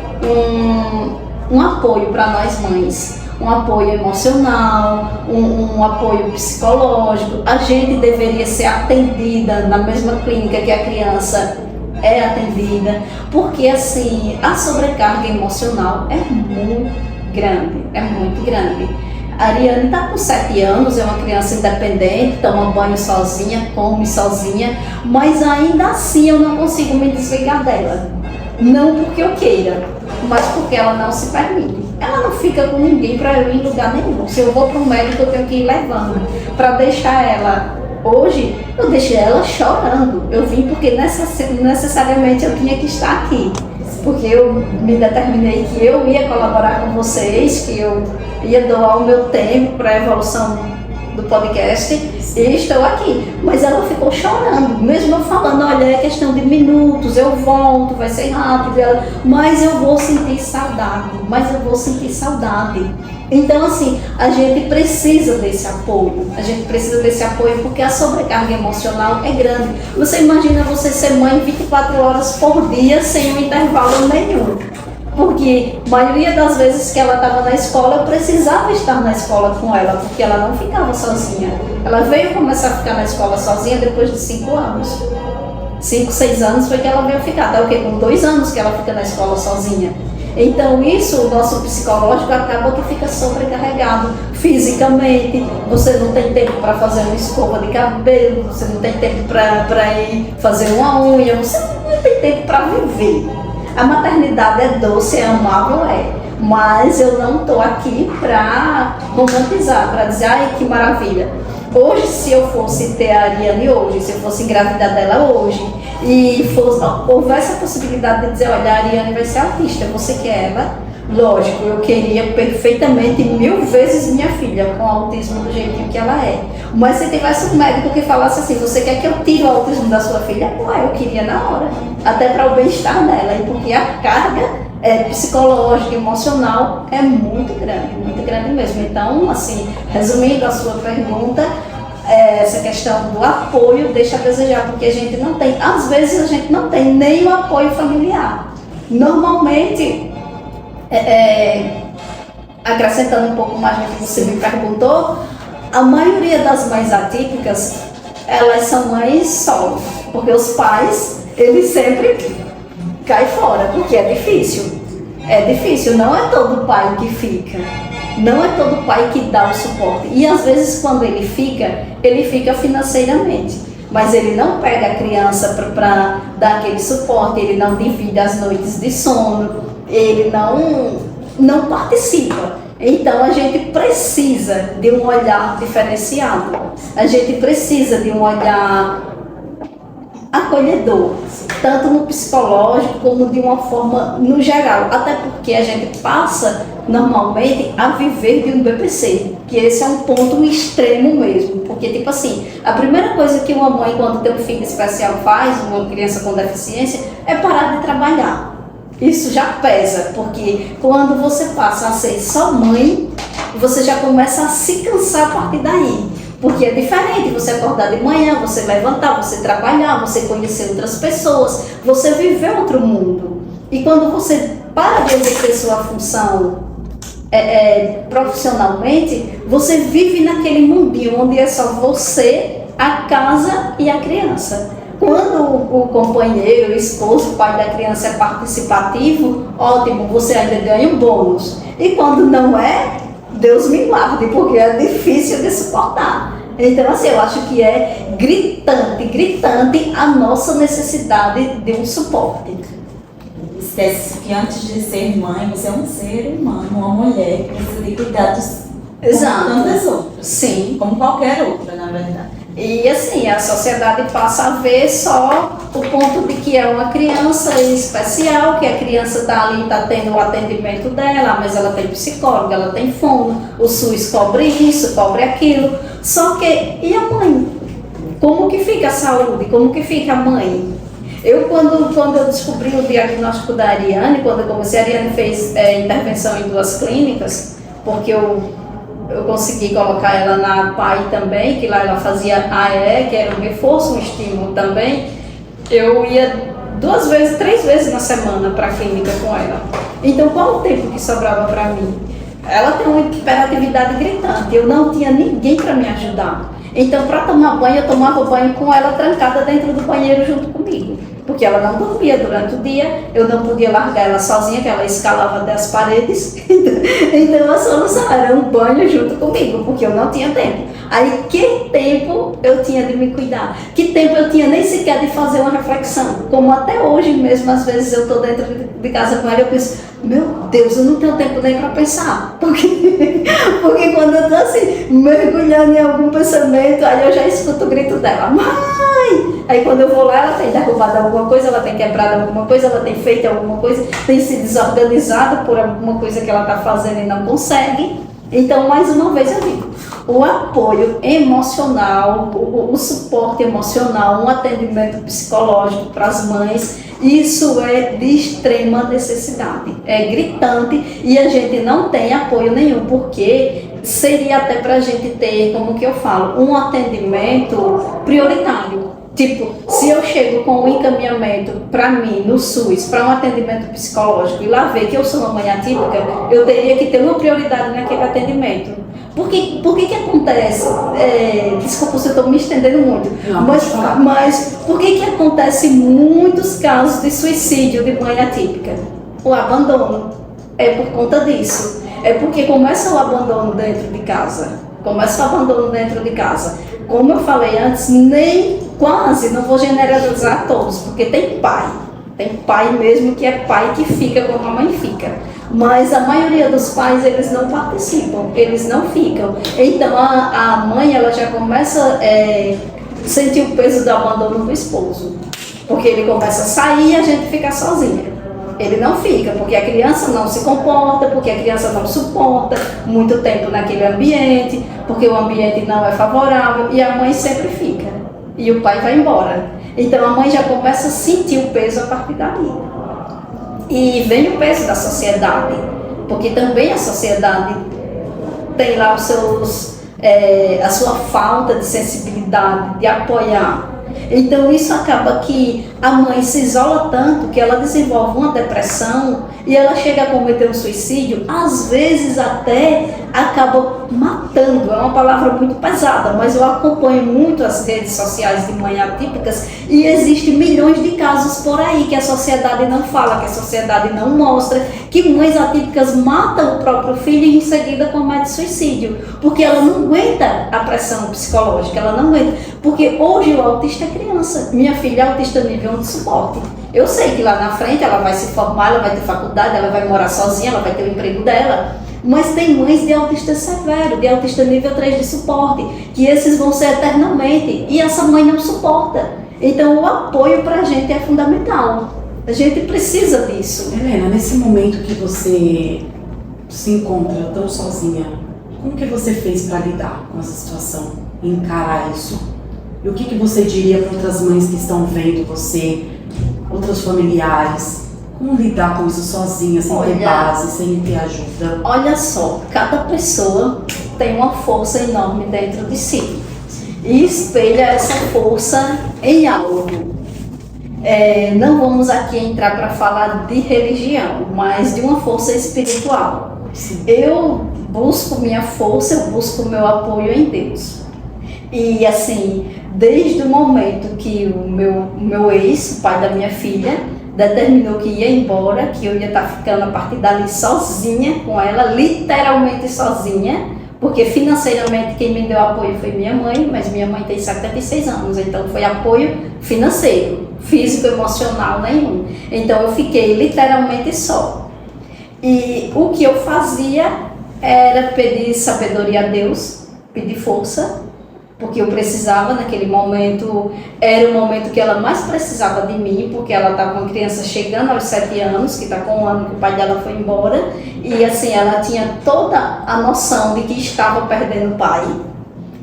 um apoio para nós mães. Um apoio emocional, um apoio psicológico. A gente deveria ser atendida na mesma clínica que a criança é atendida, porque assim, a sobrecarga emocional é muito grande. A Ariane está com 7 anos, é uma criança independente, toma banho sozinha, come sozinha, mas ainda assim eu não consigo me desligar dela. Não porque eu queira, mas porque ela não se permite. Ela não fica com ninguém para eu ir em lugar nenhum. Se eu vou para um médico, eu tenho que ir levando para deixar ela. Hoje, eu deixei ela chorando. Eu vim porque necessariamente eu tinha que estar aqui. Porque eu me determinei que eu ia colaborar com vocês, que eu ia doar o meu tempo para a evolução do podcast e estou aqui. Mas ela ficou chorando, mesmo eu falando, olha, é questão de minutos, eu volto, vai ser rápido, mas eu vou sentir saudade. Então assim, a gente precisa desse apoio, porque a sobrecarga emocional é grande. Você imagina você ser mãe 24 horas por dia sem um intervalo nenhum. Porque a maioria das vezes que ela estava na escola, eu precisava estar na escola com ela, porque ela não ficava sozinha. Ela veio começar a ficar na escola sozinha depois de 5 anos. 5, 6 anos foi que ela veio ficar. Até o quê? Com 2 anos que ela fica na escola sozinha. Então isso, o nosso psicológico acaba que fica sobrecarregado fisicamente. Você não tem tempo para fazer uma escova de cabelo, você não tem tempo para ir fazer uma unha, você não tem tempo para viver. A maternidade é doce, é amável, mas eu não estou aqui para romantizar, para dizer, ai que maravilha. Hoje, se eu fosse ter a Ariane hoje, se eu fosse engravidar dela hoje, e houvesse a possibilidade de dizer, olha, a Ariane vai ser autista, você quer ela? Lógico, eu queria perfeitamente 1000 vezes minha filha com autismo do jeitinho que ela é. Mas se tivesse um médico que falasse assim, você quer que eu tire o autismo da sua filha? Eu queria na hora. Até para o bem-estar dela. E porque a carga psicológica, emocional é muito grande mesmo. Então, assim, resumindo a sua pergunta, essa questão do apoio deixa a desejar, porque a gente não tem, às vezes a gente não tem nem o apoio familiar. Normalmente, acrescentando um pouco mais no que você me perguntou, a maioria das mães atípicas, elas são mães solo, porque os pais, eles sempre caem fora, porque é difícil. É difícil, não é todo pai que fica, não é todo pai que dá o suporte. E às vezes quando ele fica financeiramente, mas ele não pega a criança para dar aquele suporte, ele não divide as noites de sono, ele não participa. Então a gente precisa de um olhar diferenciado, a gente precisa de um olhar acolhedor, tanto no psicológico como de uma forma no geral, até porque a gente passa normalmente a viver de um BPC, que esse é um ponto extremo mesmo, porque tipo assim, a primeira coisa que uma mãe quando tem um filho especial faz, uma criança com deficiência, é parar de trabalhar. Isso já pesa, porque quando você passa a ser só mãe, você já começa a se cansar a partir daí. Porque é diferente você acordar de manhã, você levantar, você trabalhar, você conhecer outras pessoas, você viver outro mundo. E quando você para de exercer sua função profissionalmente, você vive naquele mundinho onde é só você, a casa e a criança. Quando o companheiro, o esposo, o pai da criança é participativo, ótimo, você ainda ganha um bônus. E quando não é, Deus me guarde, porque é difícil de suportar. Então, assim, eu acho que é gritante a nossa necessidade de um suporte. Esquece que antes de ser mãe, você é um ser humano, uma mulher que precisa de cuidados Exato. como tantas outras. Sim. Como qualquer outra, na verdade. E assim, a sociedade passa a ver só o ponto de que é uma criança especial, que a criança está ali, está tendo o atendimento dela, mas ela tem psicólogo, ela tem fono, o SUS cobre isso, cobre aquilo. Só que, e a mãe? Como que fica a saúde? Como que fica a mãe? Quando eu descobri o diagnóstico da Ariane, quando eu comecei, a Ariane fez intervenção em 2 clínicas, porque eu consegui colocar ela na PAI também, que lá ela fazia AE, que era um reforço, um estímulo também. Eu ia 2 vezes, 3 vezes na semana para a clínica com ela. Então, qual o tempo que sobrava para mim? Ela tem uma hiperatividade gritante, eu não tinha ninguém para me ajudar. Então, para tomar banho, eu tomava banho com ela trancada dentro do banheiro junto comigo. Porque ela não dormia durante o dia, eu não podia largar ela sozinha, que ela escalava até as paredes. Então a solução era um banho junto comigo, porque eu não tinha tempo. Aí que tempo eu tinha de me cuidar? Que tempo eu tinha nem sequer de fazer uma reflexão? Como até hoje mesmo, às vezes eu estou dentro de casa com ela e eu penso, meu Deus, eu não tenho tempo nem para pensar. Porque quando eu estou assim, mergulhando em algum pensamento, aí eu já escuto o grito dela, mãe! Aí quando eu vou lá, ela tem derrubado alguma coisa, ela tem quebrado alguma coisa, ela tem feito alguma coisa, tem se desorganizado por alguma coisa que ela está fazendo e não consegue. Então, mais uma vez eu digo, o apoio emocional, o suporte emocional, um atendimento psicológico para as mães, isso é de extrema necessidade, é gritante e a gente não tem apoio nenhum, porque seria até para a gente ter, como que eu falo, um atendimento prioritário. Tipo, se eu chego com um encaminhamento para mim no SUS, para um atendimento psicológico e lá ver que eu sou uma mãe atípica, eu teria que ter uma prioridade naquele atendimento. Por que acontece? Desculpa se eu estou me estendendo muito, mas por que acontece muitos casos de suicídio de mãe atípica? O abandono é por conta disso. É porque começa o abandono dentro de casa. Como eu falei antes, não vou generalizar todos, porque tem pai mesmo que é pai que fica como a mãe fica, mas a maioria dos pais, eles não participam, eles não ficam, então a mãe, ela já começa a sentir o peso do abandono do esposo, porque ele começa a sair e a gente fica sozinha. Ele não fica, porque a criança não se comporta, porque a criança não suporta muito tempo naquele ambiente, porque o ambiente não é favorável, e a mãe sempre fica. E o pai vai embora. Então a mãe já começa a sentir o peso a partir dali. E vem o peso da sociedade, porque também a sociedade tem lá os seus, a sua falta de sensibilidade, de apoiar. Então isso acaba que a mãe se isola tanto que ela desenvolve uma depressão e ela chega a cometer um suicídio, às vezes até acaba matando. É uma palavra muito pesada, mas eu acompanho muito as redes sociais de mães atípicas e existem milhões de casos por aí que a sociedade não fala, que a sociedade não mostra, que mães atípicas matam o próprio filho e em seguida cometem suicídio, porque ela não aguenta a pressão psicológica, ela não aguenta, porque hoje o autista é criança, minha filha é autista nível 1 de suporte. Eu sei que lá na frente ela vai se formar, ela vai ter faculdade, ela vai morar sozinha, ela vai ter o emprego dela. Mas tem mães de autista severo, de autista nível 3 de suporte, que esses vão ser eternamente, e essa mãe não suporta. Então o apoio para a gente é fundamental. A gente precisa disso. Helena, nesse momento que você se encontra tão sozinha, como que você fez para lidar com essa situação, encarar isso? E o que você diria para outras mães que estão vendo você, outros familiares? Como lidar com isso sozinha, sem ter base, sem ter ajuda? Olha só, cada pessoa tem uma força enorme dentro de si e espelha essa força em algo. Não vamos aqui entrar para falar de religião, mas de uma força espiritual. Sim. Eu busco minha força, eu busco meu apoio em Deus. E assim, desde o momento que o meu ex, o pai da minha filha, determinou que ia embora, que eu ia estar ficando a partir dali sozinha com ela, literalmente sozinha, porque financeiramente quem me deu apoio foi minha mãe, mas minha mãe tem 76 anos, então foi apoio financeiro, físico, emocional nenhum. Então eu fiquei literalmente só. E o que eu fazia era pedir sabedoria a Deus, pedir força, porque eu precisava naquele momento, era o momento que ela mais precisava de mim, porque ela estava com uma criança chegando aos 7 anos, que está com 1 ano que o pai dela foi embora, e assim, ela tinha toda a noção de que estava perdendo o pai,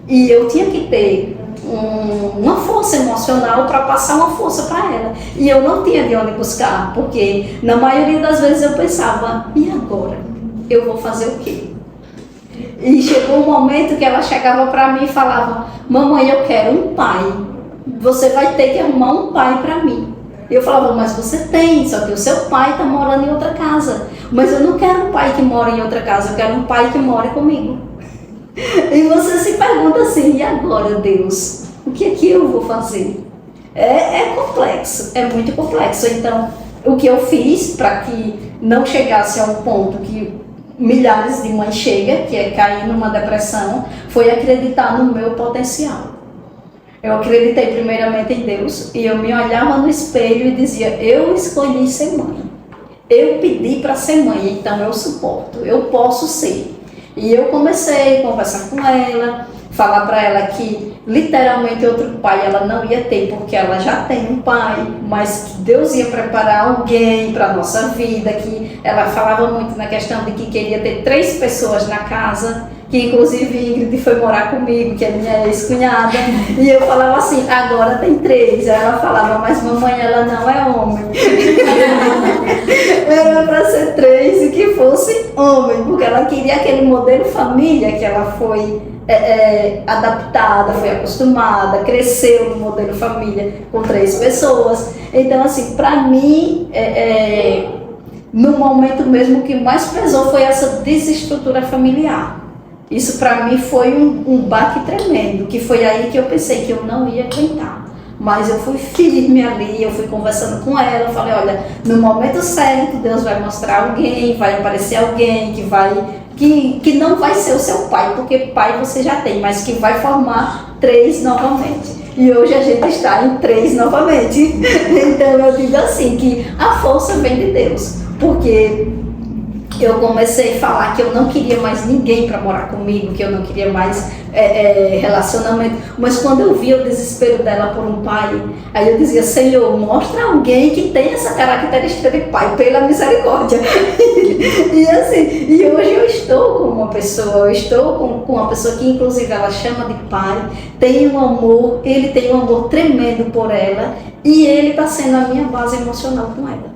e eu tinha que ter uma força emocional para passar uma força para ela, e eu não tinha de onde buscar, porque na maioria das vezes eu pensava, e agora? Eu vou fazer o quê? E chegou um momento que ela chegava para mim e falava, mamãe, eu quero um pai, você vai ter que arrumar um pai para mim. Eu falava, mas você tem, só que o seu pai está morando em outra casa. Mas eu não quero um pai que mora em outra casa, eu quero um pai que more comigo. E você se pergunta assim, e agora, Deus, o que é que eu vou fazer? É complexo, é muito complexo. Então, o que eu fiz para que não chegasse a um ponto que milhares de mães chegam, que é cair numa depressão, foi acreditar no meu potencial. Eu acreditei primeiramente em Deus e eu me olhava no espelho e dizia, eu escolhi ser mãe. Eu pedi para ser mãe, então eu suporto, eu posso ser. E eu comecei a conversar com ela, falar para ela que literalmente outro pai ela não ia ter, porque ela já tem um pai, mas que Deus ia preparar alguém para a nossa vida, que ela falava muito na questão de que queria ter 3 pessoas na casa, que inclusive Ingrid foi morar comigo, que é minha ex-cunhada, e eu falava assim, agora tem 3, aí ela falava, mas mamãe, ela não é homem. Era para ser 3 e que fosse homem, porque ela queria aquele modelo família que ela foi adaptada, foi acostumada, cresceu no modelo família com 3 pessoas. Então assim, para mim, no momento mesmo que mais pesou foi essa desestrutura familiar. Isso para mim foi um baque tremendo, que foi aí que eu pensei que eu não ia aguentar. Mas eu fui firme ali, eu fui conversando com ela, eu falei, olha, no momento certo Deus vai mostrar alguém, vai aparecer alguém que não vai ser o seu pai, porque pai você já tem, mas que vai formar 3 novamente. E hoje a gente está em 3 novamente. Então eu digo assim, que a força vem de Deus, porque eu comecei a falar que eu não queria mais ninguém para morar comigo, que eu não queria mais relacionamento. Mas quando eu via o desespero dela por um pai, aí eu dizia: Senhor, mostra alguém que tem essa característica de pai, pela misericórdia. E assim, e hoje eu estou com uma pessoa, eu estou com uma pessoa que inclusive ela chama de pai, tem um amor, ele tem um amor tremendo por ela, e ele está sendo a minha base emocional com ela.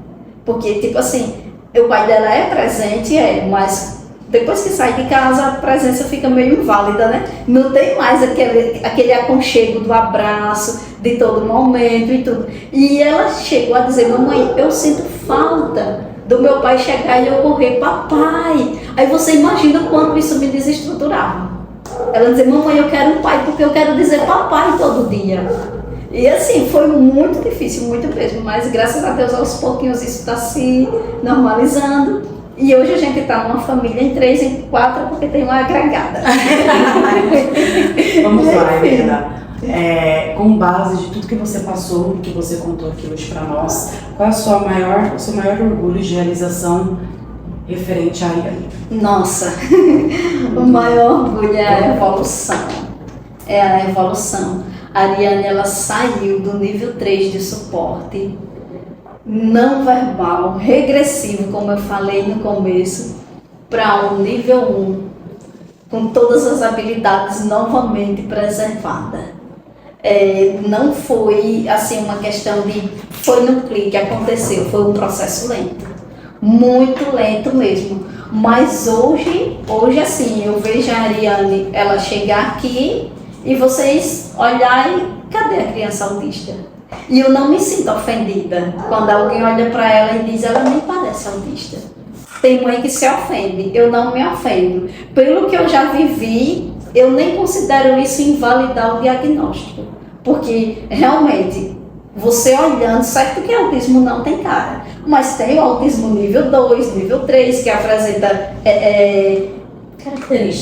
Porque, tipo assim, o pai dela é presente, mas depois que sai de casa a presença fica meio inválida, né? Não tem mais aquele aconchego do abraço, de todo momento e tudo. E ela chegou a dizer: mamãe, eu sinto falta do meu pai chegar e eu correr: papai. Aí você imagina o quanto isso me desestruturava. Ela dizia: mamãe, eu quero um pai porque eu quero dizer papai todo dia. E assim, foi muito difícil, muito mesmo, mas graças a Deus aos pouquinhos isso está se normalizando. E hoje a gente está numa família em 3, em 4, porque tem uma agregada. Vamos lá, Helena. Com base de tudo que você passou, que você contou aqui hoje para nós, qual é o seu maior orgulho de realização referente à Ariane? Nossa, o maior orgulho é a evolução. É a evolução. A Ariane, ela saiu do nível 3 de suporte não verbal, regressivo, como eu falei no começo, para um nível 1, com todas as habilidades novamente preservadas. Não foi assim uma questão de foi no clique, aconteceu, foi um processo lento, muito lento mesmo. Mas hoje assim, eu vejo a Ariane, ela chegar aqui e vocês olharem, cadê a criança autista? E eu não me sinto ofendida quando alguém olha para ela e diz: ela nem parece autista. Tem mãe que se ofende, eu não me ofendo. Pelo que eu já vivi, eu nem considero isso invalidar o diagnóstico. Porque realmente, você olhando, certo que autismo não tem cara, mas tem o autismo nível 2, nível 3, que apresenta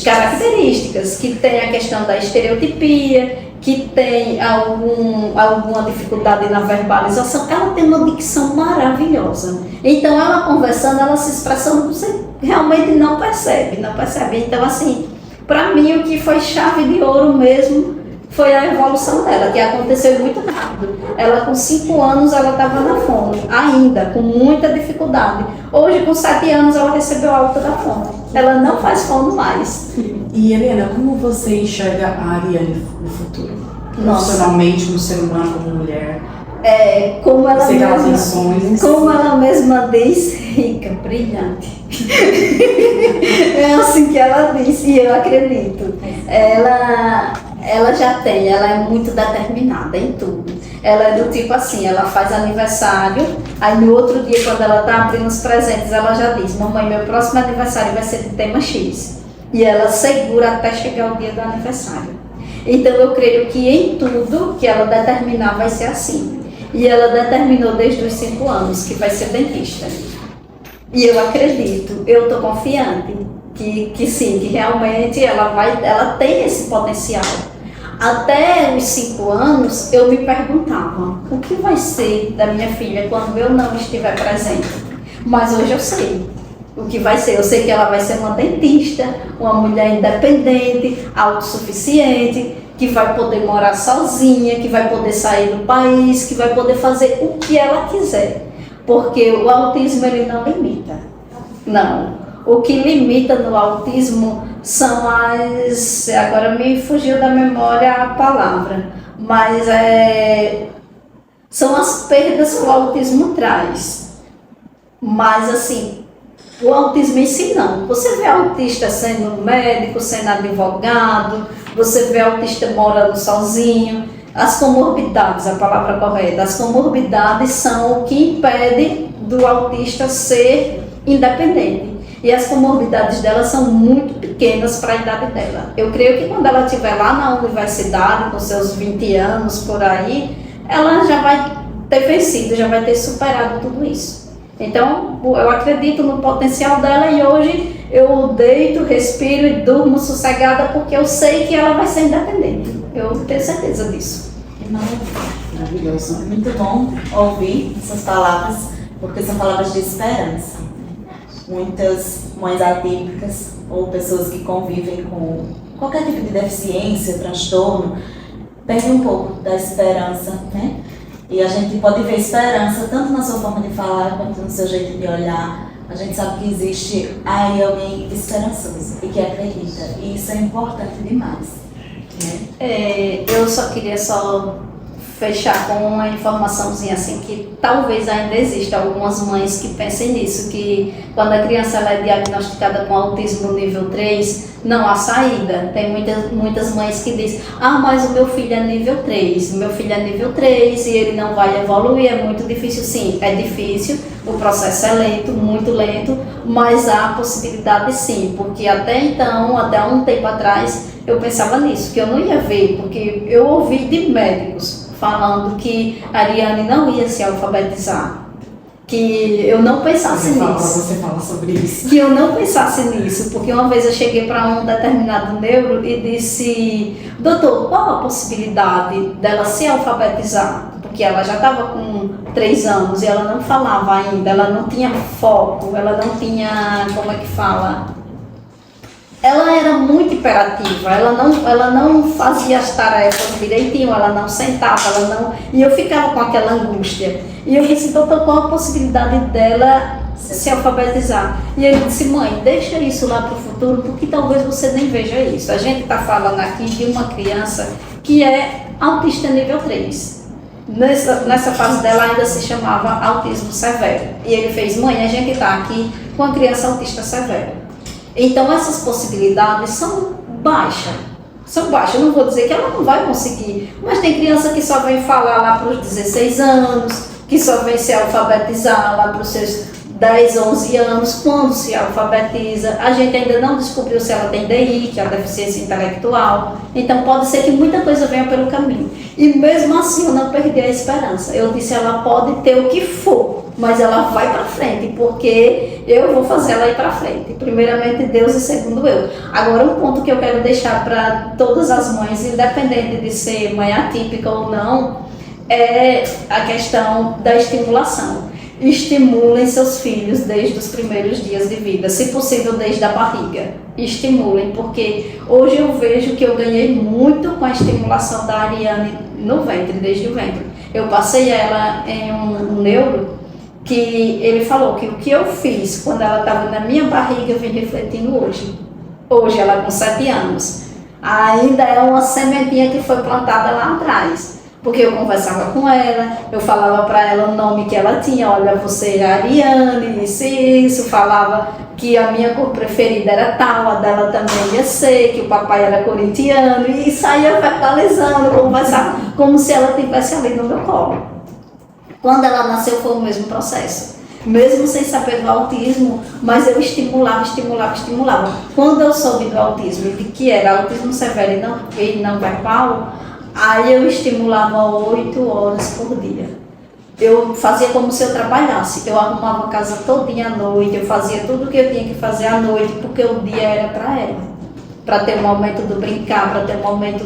características, que tem a questão da estereotipia, que tem alguma dificuldade na verbalização. Ela tem uma dicção maravilhosa. Então, ela conversando, ela se expressando, você realmente não percebe. Então, assim, para mim, o que foi chave de ouro mesmo foi a evolução dela, que aconteceu muito rápido. Ela, com 5 anos, ela estava na fono, ainda, com muita dificuldade. Hoje, com 7 anos, ela recebeu a alta da fono. Ela não faz fono mais. E, Helena, como você enxerga a Ariane no futuro? Profissionalmente, como ser humano, como mulher? Como ela mesma diz, rica, brilhante. É assim que ela disse, e eu acredito. Ela já tem, ela é muito determinada em tudo. Ela é do tipo assim, ela faz aniversário, aí no outro dia, quando ela está abrindo os presentes, ela já diz: mamãe, meu próximo aniversário vai ser de tema X. E ela segura até chegar o dia do aniversário. Então eu creio que em tudo que ela determinar vai ser assim. E ela determinou desde os 5 anos que vai ser dentista. E eu acredito, eu estou confiante que sim, que realmente ela tem esse potencial. Até os 5 anos eu me perguntava: o que vai ser da minha filha quando eu não estiver presente? Mas hoje eu sei o que vai ser. Eu sei que ela vai ser uma dentista, uma mulher independente, autossuficiente, que vai poder morar sozinha, que vai poder sair do país, que vai poder fazer o que ela quiser. Porque o autismo, ele não limita. Não. O que limita no autismo são agora me fugiu da memória a palavra, mas são as perdas que o autismo traz. Mas assim, o autismo em si não. Você vê autista sendo médico, sendo advogado, você vê autista morando sozinho. As comorbidades, a palavra correta, as comorbidades são o que impede do autista ser independente. E as comorbidades dela são muito pequenas para a idade dela. Eu creio que quando ela estiver lá na universidade, com seus 20 anos, por aí, ela já vai ter vencido, já vai ter superado tudo isso. Então, eu acredito no potencial dela e hoje eu deito, respiro e durmo sossegada porque eu sei que ela vai ser independente. Eu tenho certeza disso. Que maravilhoso. É muito bom ouvir essas palavras, porque são palavras de esperança. muitas mães atípicas ou pessoas que convivem com qualquer tipo de deficiência, transtorno, perdem um pouco da esperança, né? E a gente pode ver esperança tanto na sua forma de falar quanto no seu jeito de olhar. A gente sabe que existe aí alguém esperançoso e que acredita, e isso é importante demais, né? Eu só queria fechar com uma informaçãozinha assim, que talvez ainda exista algumas mães que pensem nisso, que quando a criança ela é diagnosticada com autismo nível 3, não há saída. Tem muitas mães que dizem, mas o meu filho é nível 3, e ele não vai evoluir, é muito difícil. Sim, é difícil, o processo é lento, muito lento, mas há possibilidade sim, porque até então, até um tempo atrás, eu pensava nisso, que eu não ia ver, porque eu ouvi de médicos falando que a Ariane não ia se alfabetizar, que eu não pensasse nisso. Você fala sobre isso. Que eu não pensasse nisso, porque uma vez eu cheguei para um determinado neuro e disse, doutor, qual a possibilidade dela se alfabetizar? Porque ela já estava com 3 anos e ela não falava ainda, ela não tinha foco, ela não tinha, como é que fala? Ela era muito hiperativa, ela não fazia as tarefas direitinho, ela não sentava, e eu ficava com aquela angústia. E eu disse, doutor, qual a possibilidade dela se alfabetizar? E ele disse, mãe, deixa isso lá para o futuro, porque talvez você nem veja isso. A gente está falando aqui de uma criança que é autista nível 3. Nessa fase dela ainda se chamava autismo severo. E ele fez, mãe, a gente está aqui com a criança autista severa. Então essas possibilidades são baixas. Eu não vou dizer que ela não vai conseguir, mas tem criança que só vem falar lá para os 16 anos, que só vem se alfabetizar lá para os seus 10, 11 anos, quando se alfabetiza. A gente ainda não descobriu se ela tem DI, que é a deficiência intelectual. Então pode ser que muita coisa venha pelo caminho. E mesmo assim eu não perdi a esperança. Eu disse, ela pode ter o que for, mas ela vai para frente, porque eu vou fazer ela ir para frente. Primeiramente Deus e segundo eu. Agora um ponto que eu quero deixar para todas as mães, independente de ser mãe atípica ou não, é a questão da estimulação. Estimulem seus filhos desde os primeiros dias de vida, se possível desde a barriga. Estimulem, porque hoje eu vejo que eu ganhei muito com a estimulação da Ariane no ventre, desde o ventre. Eu passei ela em um neuro que ele falou que o que eu fiz quando ela estava na minha barriga eu vim refletindo hoje. Hoje ela com 7 anos. Ainda é uma sementinha que foi plantada lá atrás. Porque eu conversava com ela, eu falava para ela o nome que ela tinha, olha, você é Ariane, isso, falava que a minha cor preferida era tal, a dela também ia ser, que o papai era corintiano, e saía verbalizando, conversava como se ela estivesse ali no meu colo. Quando ela nasceu foi o mesmo processo, mesmo sem saber do autismo, mas eu estimulava. Quando eu soube do autismo, de que era autismo severo e não verbal, aí eu estimulava 8 horas por dia. Eu fazia como se eu trabalhasse. Eu arrumava a casa todinha à noite, eu fazia tudo o que eu tinha que fazer à noite, porque o dia era para ela. Para ter um momento do brincar, para ter um momento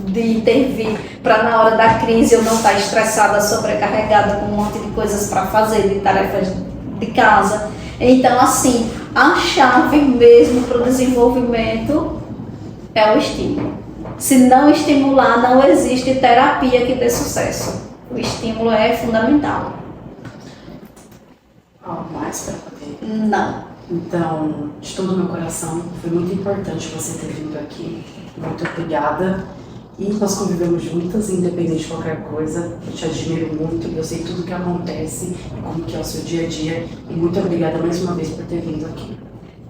de intervir, para na hora da crise eu não estar estressada, sobrecarregada com um monte de coisas para fazer, de tarefas de casa. Então, assim, a chave mesmo para o desenvolvimento é o estímulo. Se não estimular, não existe terapia que dê sucesso. O estímulo é fundamental. Mais para poder? Não. Então, de todo o meu coração, foi muito importante você ter vindo aqui. Muito obrigada. E nós convivemos juntas, independente de qualquer coisa. Eu te admiro muito, eu sei tudo o que acontece, como que é o seu dia a dia. E muito obrigada mais uma vez por ter vindo aqui.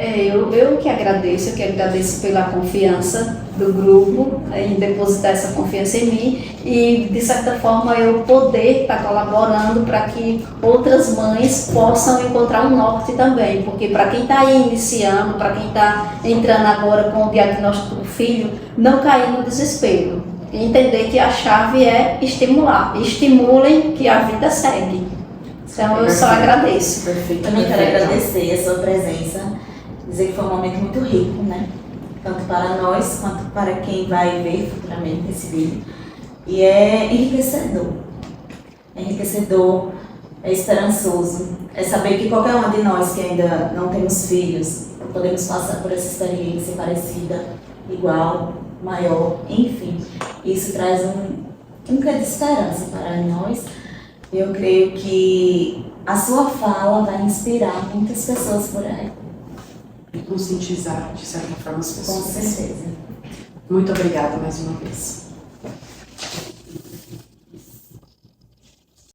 Eu que agradeço pela confiança do grupo em depositar essa confiança em mim e, de certa forma, eu poder estar colaborando para que outras mães possam encontrar um norte também, porque para quem está aí iniciando, para quem está entrando agora com o diagnóstico do filho, não cair no desespero, entender que a chave é estimular. Estimulem que a vida segue. Então eu só agradeço. Perfeito. Também quero agradecer a sua presença. Dizer que foi um momento muito rico, né? Tanto para nós, quanto para quem vai ver futuramente esse vídeo. E é enriquecedor. É enriquecedor é esperançoso, é saber que qualquer uma de nós que ainda não temos filhos, podemos passar por essa experiência parecida, igual, maior, enfim. Isso traz um quê de esperança para nós. Eu creio que a sua fala vai inspirar muitas pessoas por aí. E conscientizar, de certa forma, as pessoas. Com certeza. Muito obrigada mais uma vez.